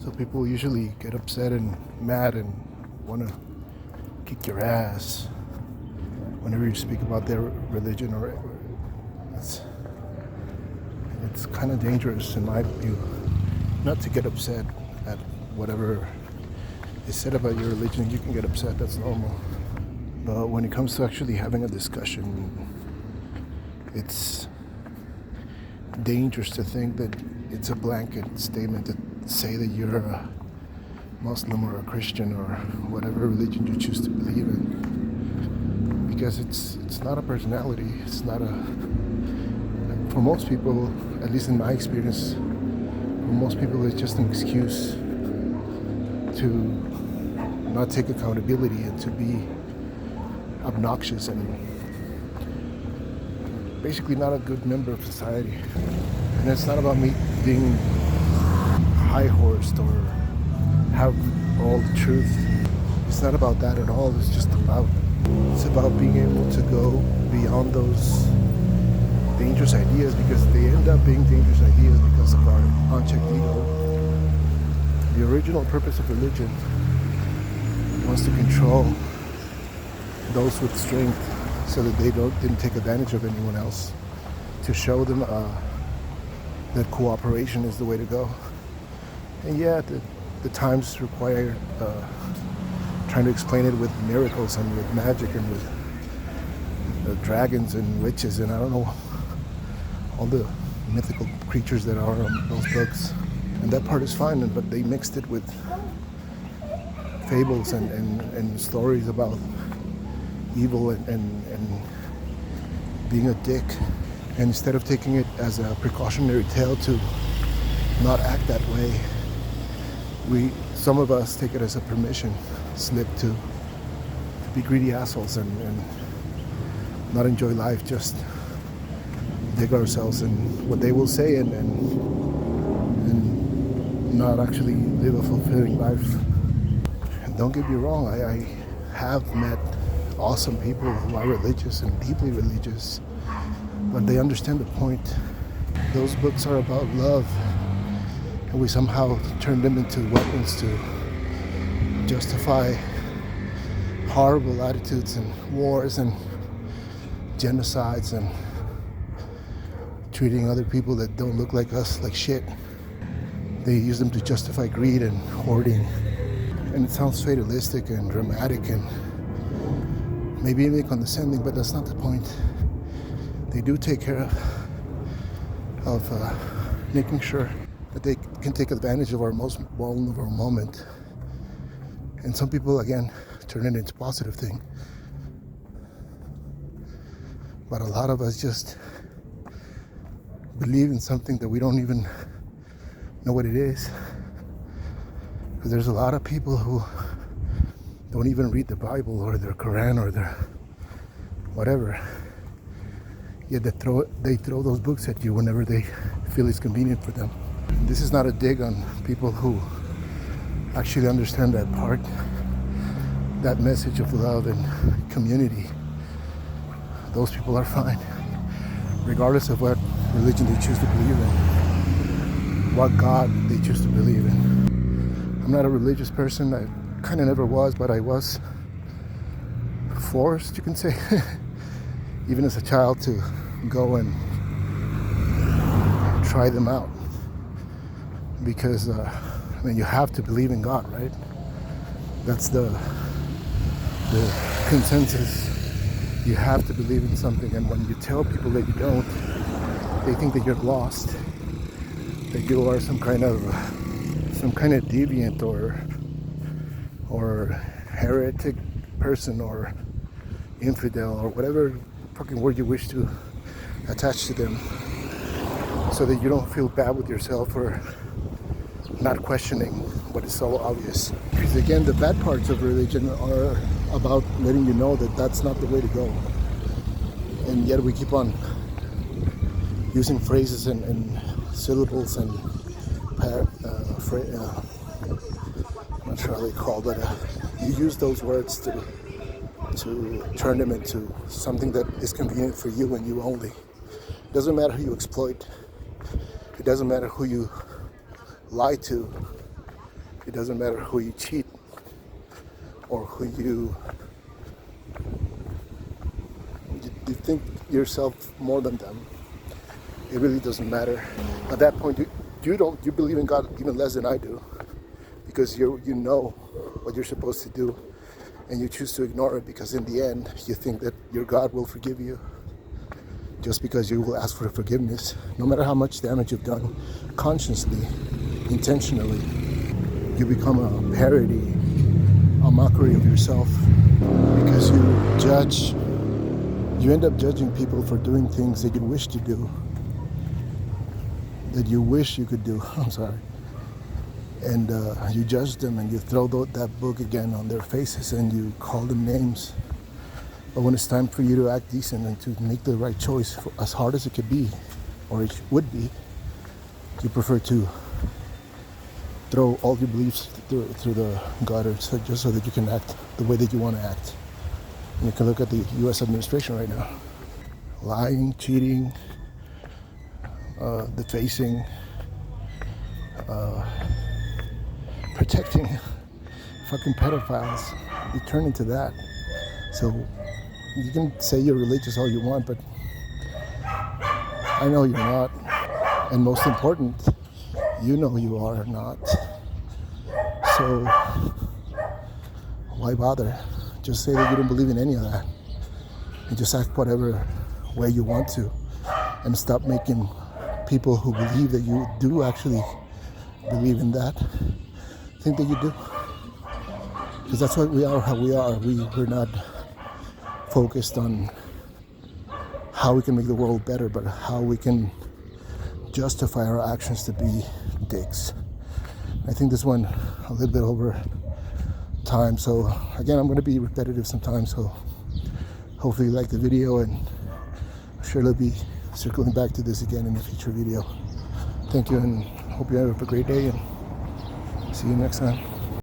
So people usually get upset and mad and want to kick your ass whenever you speak about their religion, or it's kind of dangerous in my view not to get upset at whatever is said about your religion. You can get upset, that's normal. But when it comes to actually having a discussion, it's dangerous to think that it's a blanket statement to say that you're a Muslim or a Christian or whatever religion you choose to believe in, because it's not a personality. It's not a, for most people, at least in my experience, for most people it's just an excuse to not take accountability and to be obnoxious and basically not a good member of society. And it's not about me being high-horsed or have all the truth. It's not about that at all. It's about being able to go beyond those dangerous ideas, because they end up being dangerous ideas because of our unchecked ego. The original purpose of religion was to control those with strength so that they didn't take advantage of anyone else, to show them that cooperation is the way to go. And yeah, the times require trying to explain it with miracles and with magic and with dragons and witches and I don't know, all the mythical creatures that are on those books. And that part is fine, but they mixed it with fables and stories about evil and being a dick. And instead of taking it as a precautionary tale to not act that way, some of us take it as a permission slip to be greedy assholes and not enjoy life, just dig ourselves in what they will say and not actually live a fulfilling life. And don't get me wrong, I have met awesome people who are religious and deeply religious, but they understand the point. Those books are about love, and we somehow turn them into weapons to justify horrible attitudes and wars and genocides and treating other people that don't look like us like shit. They use them to justify greed and hoarding, and it sounds fatalistic and dramatic and maybe even condescending, but that's not the point. They do take care of making sure that they can take advantage of our most vulnerable moment. And some people, again, turn it into a positive thing. But a lot of us just believe in something that we don't even know what it is. Because there's a lot of people who don't even read the Bible or their Quran or their whatever. Yet they throw those books at you whenever they feel it's convenient for them. This is not a dig on people who actually understand that part, that message of love and community. Those people are fine, regardless of what religion they choose to believe in, what God they choose to believe in. I'm not a religious person. I kind of never was, but I was forced, you can say, even as a child, to go and try them out. Because you have to believe in God, right? That's the consensus. You have to believe in something, and when you tell people that you don't, they think that you're lost, that you are some kind of deviant or heretic person or infidel or whatever fucking word you wish to attach to them, so that you don't feel bad with yourself for not questioning what is so obvious. Because again, the bad parts of religion are about letting you know that that's not the way to go. And yet we keep on using phrases and syllables and I'm not sure how they call, but you use those words to turn them into something that is convenient for you and you only. It doesn't matter who you exploit. It doesn't matter who you lie to. doesn't matter who you cheat or who you think yourself more than them. It really doesn't matter. At that point, you believe in God even less than I do, because you know what you're supposed to do, and you choose to ignore it because in the end you think that your God will forgive you just because you will ask for forgiveness, no matter how much damage you've done, consciously, intentionally. You become a parody, a mockery of yourself, because you end up judging people for doing things that you wish to do, that you wish you could do. I'm sorry. And you judge them and you throw that book again on their faces and you call them names. But when it's time for you to act decent and to make the right choice, as hard as it could be, or it would be, you prefer to throw all your beliefs through the gutter just so that you can act the way that you want to act. And you can look at the U.S. administration right now. Lying, cheating, defacing, protecting fucking pedophiles. You turn into that. So you can say you're religious all you want, but I know you're not. And most important, you know you are not. So why bother? Just say that you don't believe in any of that. And just act whatever way you want to. And stop making people who believe that you do actually believe in that think that you do. Because that's what we are, how we are. We're not focused on how we can make the world better, but how we can justify our actions to be dicks. I think this went a little bit over time, so again, I'm going to be repetitive sometimes, so hopefully you like the video, and I'm sure I'll be circling back to this again in a future video. Thank you, and hope you have a great day, and see you next time.